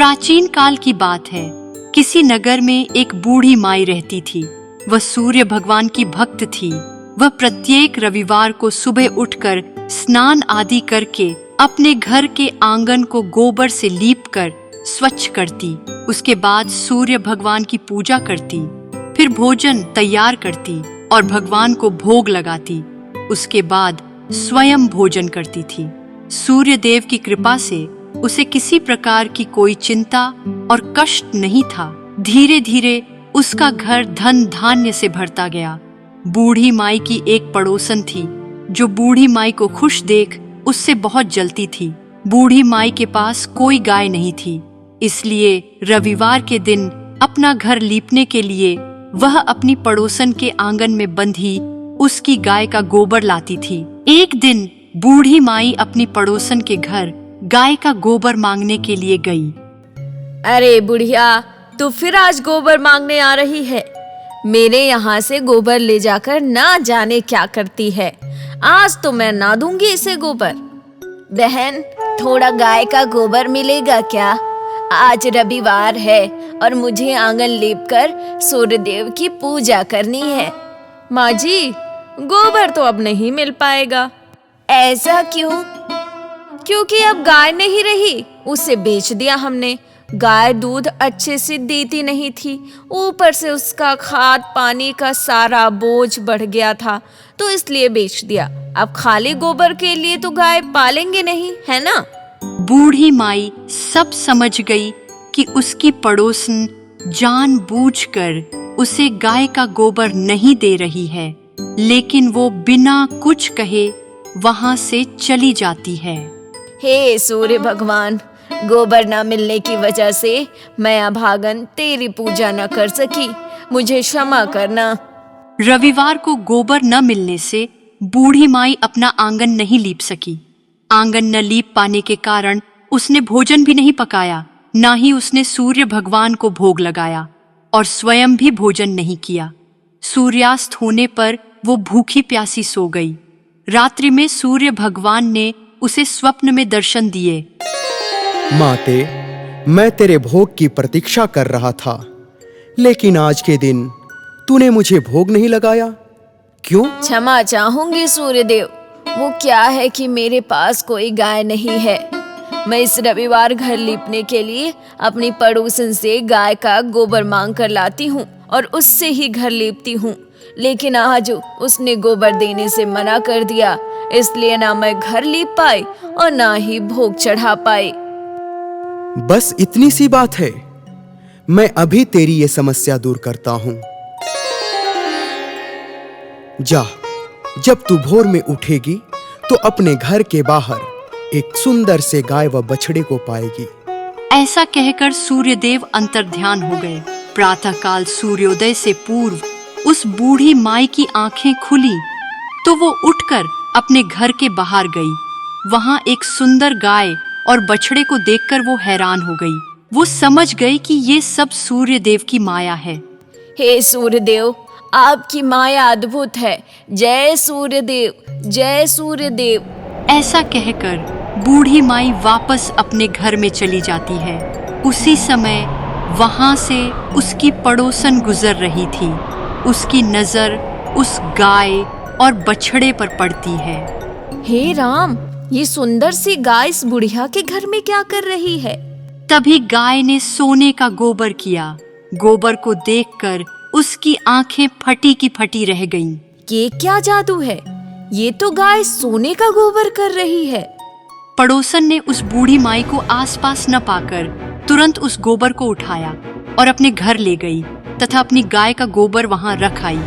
प्राचीन काल की बात है। किसी नगर में एक बूढ़ी माई रहती थी। वह सूर्य भगवान की भक्त थी। वह प्रत्येक रविवार को सुबह उठकर स्नान आदि करके अपने घर के आंगन को गोबर से लीपकर स्वच्छ करती। उसके बाद सूर्य भगवान की पूजा करती, फिर भोजन तैयार करती और भगवान को भोग लगाती। उसके बाद स्वयं भोजन करती थी। सूर्य देव की कृपा से उसे किसी प्रकार की कोई चिंता और कष्ट नहीं था। धीरे धीरे उसका घर धन धान्य से भरता गया। बूढ़ी माई की एक पड़ोसन थी जो बूढ़ी माई को खुश देख उससे बहुत जलती थी। बूढ़ी माई के पास कोई गाय नहीं थी, इसलिए रविवार के दिन अपना घर लीपने के लिए वह अपनी पड़ोसन के आंगन में बंधी उसकी गाय का गोबर लाती थी। एक दिन बूढ़ी माई अपनी पड़ोसन के घर गाय का गोबर मांगने के लिए गई। अरे बुढ़िया, तू फिर आज गोबर मांगने आ रही है। मेरे यहाँ से गोबर ले जाकर ना जाने क्या करती है। आज तो मैं ना दूंगी इसे गोबर। बहन, थोड़ा गाय का गोबर मिलेगा क्या? आज रविवार है और मुझे आंगन लीपकर सूर्यदेव की पूजा करनी है। माँ जी, गोबर तो अब नहीं मिल पाएगा। ऐसा क्यों? क्योंकि अब गाय नहीं रही, उसे बेच दिया हमने। गाय दूध अच्छे से देती नहीं थी, ऊपर से उसका खाद पानी का सारा बोझ बढ़ गया था, तो इसलिए बेच दिया। अब खाली गोबर के लिए तो गाय पालेंगे नहीं, है ना? बूढ़ी माई सब समझ गई कि उसकी पड़ोसन जानबूझकर उसे गाय का गोबर नहीं दे रही है, लेकिन वो बिना कुछ कहे वहां से चली जाती है। हे सूर्य भगवान, गोबर न मिलने की वजह से मैं अभागन तेरी पूजा न कर सकी, मुझे क्षमा करना। रविवार को गोबर न मिलने से बूढ़ी माई अपना आंगन नहीं लीप सकी। आंगन न लीप पाने के कारण उसने भोजन भी नहीं पकाया, ना ही उसने सूर्य भगवान को भोग लगाया और स्वयं भी भोजन नहीं किया। सूर्यास्त होने पर वो भूखी प्यासी सो गई। रात्रि में सूर्य भगवान ने उसे स्वप्न में दर्शन दिए। माते, मैं तेरे भोग की प्रतीक्षा कर रहा था, लेकिन आज के दिन तूने मुझे भोग नहीं लगाया, क्यों? क्षमा चाहूंगी सूर्यदेव। वो क्या है कि मेरे पास कोई गाय नहीं है। मैं इस रविवार घर लीपने के लिए अपनी पड़ोसन से गाय का गोबर मांग कर लाती हूँ और उससे ही घर लीपती हूँ, लेकिन आज उसने गोबर देने से मना कर दिया, इसलिए ना मैं घर लीप पाई और ना ही भोग चढ़ा पाई। बस इतनी सी बात है। मैं अभी तेरी ये समस्या दूर करता हूं। जा, जब तू भोर में उठेगी तो अपने घर के बाहर एक सुंदर से गाय व बछड़े को पाएगी। ऐसा कहकर सूर्यदेव अंतर्ध्यान हो गए। प्रातःकाल सूर्योदय से पूर्व उस बूढ़ी माई की आंखें खुली तो वो उठकर अपने घर के बाहर गई। वहां एक सुंदर गाय और बछड़े को देखकर वो हैरान हो गई। वो समझ गई कि ये सब सूर्यदेव की माया है। हे सूर्यदेव, आपकी माया अद्भुत है। जय सूर्यदेव, जय सूर्यदेव। ऐसा कहकर बूढ़ी माई वापस अपने घर में चली जाती है। उसी समय वहां से उसकी पड़ोसन गुजर रही थी। उसकी नजर उस गाय और बछड़े पर पड़ती है। हे राम, ये सुंदर सी गाय इस बुढ़िया के घर में क्या कर रही है? तभी गाय ने सोने का गोबर किया। गोबर को देखकर उसकी आंखें फटी की फटी रह गईं। ये क्या जादू है? ये तो गाय सोने का गोबर कर रही है। पड़ोसन ने उस बूढ़ी माई को आसपास न पाकर तुरंत उस गोबर को उठाया और अपने घर ले गई तथा अपनी गाय का गोबर वहां रख आई।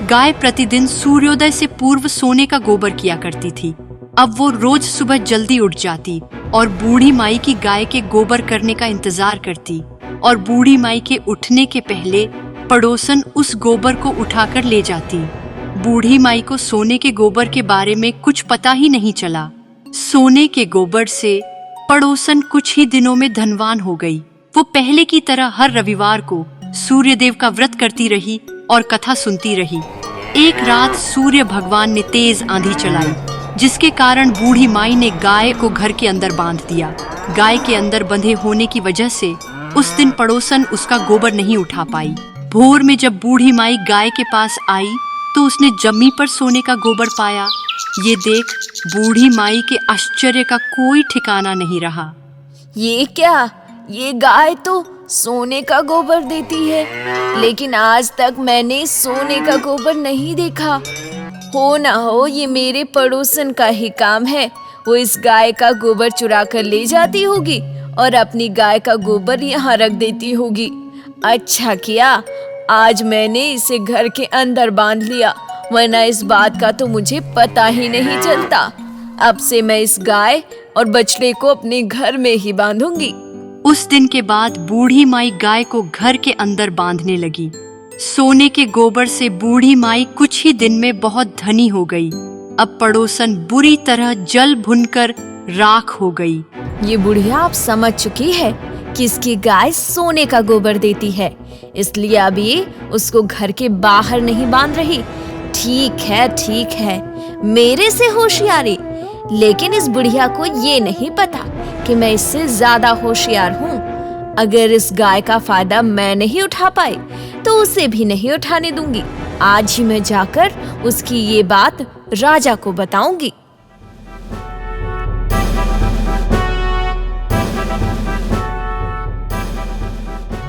गाय प्रतिदिन सूर्योदय से पूर्व सोने का गोबर किया करती थी। अब वो रोज सुबह जल्दी उठ जाती और बूढ़ी माई की गाय के गोबर करने का इंतजार करती, और बूढ़ी माई के उठने के पहले पड़ोसन उस गोबर को उठाकर ले जाती। बूढ़ी माई को सोने के गोबर के बारे में कुछ पता ही नहीं चला। सोने के गोबर से पड़ोसन कुछ ही दिनों में धनवान हो गई। वो पहले की तरह हर रविवार को सूर्यदेव का व्रत करती रही और कथा सुनती रही। एक रात सूर्य भगवान ने तेज आंधी चलाई। जिसके कारण बूढ़ी माई ने गाय को घर के अंदर बांध दिया। गाय के अंदर बंधे होने की वजह से उस दिन पड़ोसन उसका गोबर नहीं उठा पाई। भोर में जब बूढ़ी माई गाय के पास आई तो उसने जमी पर सोने का गोबर पाया। ये देख बूढ़ी माई के आश्चर्य का कोई ठिकाना नहीं रहा। ये क्या? ये गाय तो सोने का गोबर देती है, लेकिन आज तक मैंने सोने का गोबर नहीं देखा। हो ना हो ये मेरे पड़ोसन का ही काम है। वो इस गाय का गोबर चुरा कर ले जाती होगी और अपनी गाय का गोबर यहाँ रख देती होगी। अच्छा किया आज मैंने इसे घर के अंदर बांध लिया, वरना इस बात का तो मुझे पता ही नहीं चलता। अब से मैं इस गाय और बछड़े को अपने घर में ही बांधूंगी। उस दिन के बाद बूढ़ी माई गाय को घर के अंदर बांधने लगी। सोने के गोबर से बूढ़ी माई कुछ ही दिन में बहुत धनी हो गई। अब पड़ोसन बुरी तरह जल भुनकर राख हो गई। ये बुढ़िया अब समझ चुकी है कि इसकी गाय सोने का गोबर देती है, इसलिए अब ये उसको घर के बाहर नहीं बांध रही। ठीक है, मेरे से होशियारी। लेकिन इस बुढ़िया को ये नहीं पता कि मैं इससे ज्यादा होशियार हूँ। अगर इस गाय का फायदा मैं नहीं उठा पाई तो उसे भी नहीं उठाने दूंगी। आज ही मैं जाकर उसकी ये बात राजा को बताऊंगी।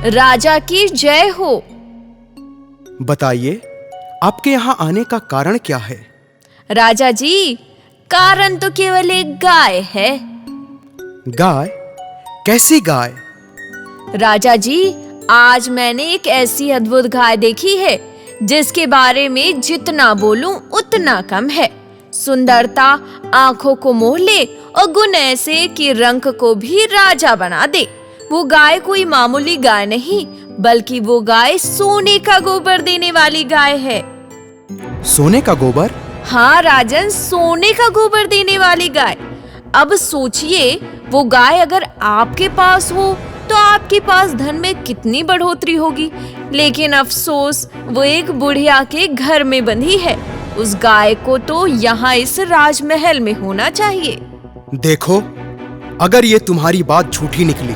राजा की जय हो। बताइए, आपके यहाँ आने का कारण क्या है? राजा जी, कारण तो केवल एक गाय है। गाय? कैसी गाय? राजा जी, आज मैंने एक ऐसी अद्भुत गाय देखी है जिसके बारे में जितना बोलूं उतना कम है। सुंदरता आंखों को मोह ले और गुण ऐसे कि रंग को भी राजा बना दे। वो गाय कोई मामूली गाय नहीं, बल्कि वो गाय सोने का गोबर देने वाली गाय है। सोने का गोबर? हाँ राजन, सोने का गोबर देने वाली गाय। अब सोचिए, वो गाय अगर आपके पास हो तो आपके पास धन में कितनी बढ़ोतरी होगी। लेकिन अफसोस वो एक बुढ़िया के घर में बंधी है। उस गाय को तो यहाँ इस राजमहल में होना चाहिए। देखो, अगर ये तुम्हारी बात झूठी निकली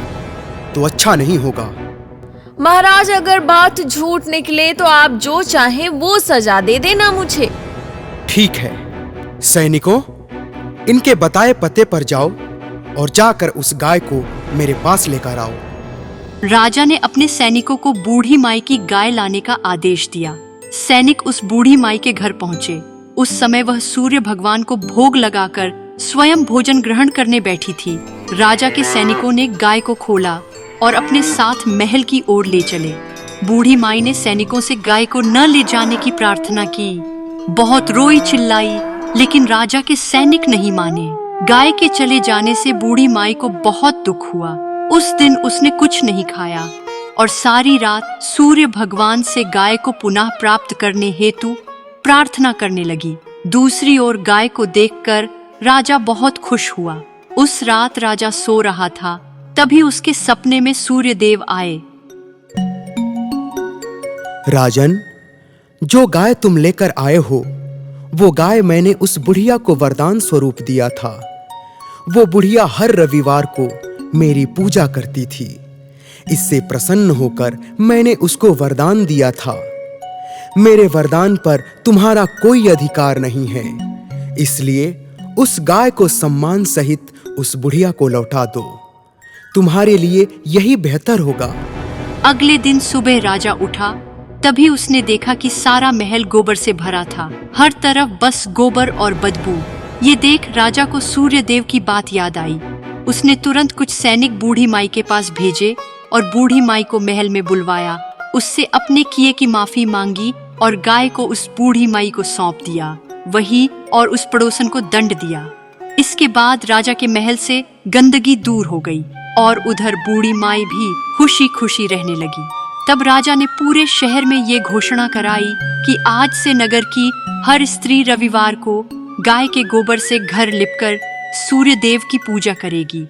तो अच्छा नहीं होगा। महाराज, अगर बात झूठ निकले तो आप जो चाहें वो सजा दे देना मुझे। ठीक है, सैनिकों, इनके बताए पते पर जाओ और जाकर उस गाय को मेरे पास लेकर आओ। राजा ने अपने सैनिकों को बूढ़ी माई की गाय लाने का आदेश दिया। सैनिक उस बूढ़ी माई के घर पहुंचे। उस समय वह सूर्य भगवान को भोग लगाकर स्वयं भोजन ग्रहण करने बैठी थी। राजा के सैनिकों ने गाय को खोला और अपने साथ महल की ओर ले चले। बूढ़ी माई ने सैनिकों से गाय को न ले जाने की प्रार्थना की। बहुत रोई चिल्लाई, लेकिन राजा के सैनिक नहीं माने। गाय के चले जाने से बूढ़ी माई को बहुत दुख हुआ। उस दिन उसने कुछ नहीं खाया और सारी रात सूर्य भगवान से गाय को पुनः प्राप्त करने हेतु प्रार्थना करने लगी। दूसरी ओर गाय को देखकर राजा बहुत खुश हुआ। उस रात राजा सो रहा था, तभी उसके सपने में सूर्य देव आए। राजन, जो गाय तुम लेकर आए हो, वो गाय मैंने उस बुढ़िया को वरदान स्वरूप दिया था। वो बुढ़िया हर रविवार को मेरी पूजा करती थी। इससे प्रसन्न होकर मैंने उसको वरदान दिया था। मेरे वरदान पर तुम्हारा कोई अधिकार नहीं है, इसलिए उस गाय को सम्मान सहित उस बुढ़िया को लौटा दो। तुम्हारे लिए यही बेहतर होगा। अगले दिन सुबह राजा उठा, तभी उसने देखा कि सारा महल गोबर से भरा था। हर तरफ बस गोबर और बदबू। ये देख राजा को सूर्य देव की बात याद आई। उसने तुरंत कुछ सैनिक बूढ़ी माई के पास भेजे और बूढ़ी माई को महल में बुलवाया। उससे अपने किए की माफी मांगी और गाय को उस बूढ़ी माई को सौंप दिया। वही और उस पड़ोसन को दंड दिया। इसके बाद राजा के महल से गंदगी दूर हो गई और उधर बूढ़ी माई भी खुशी खुशी रहने लगी। तब राजा ने पूरे शहर में ये घोषणा कराई कि आज से नगर की हर स्त्री रविवार को गाय के गोबर से घर लिपकर सूर्य देव की पूजा करेगी।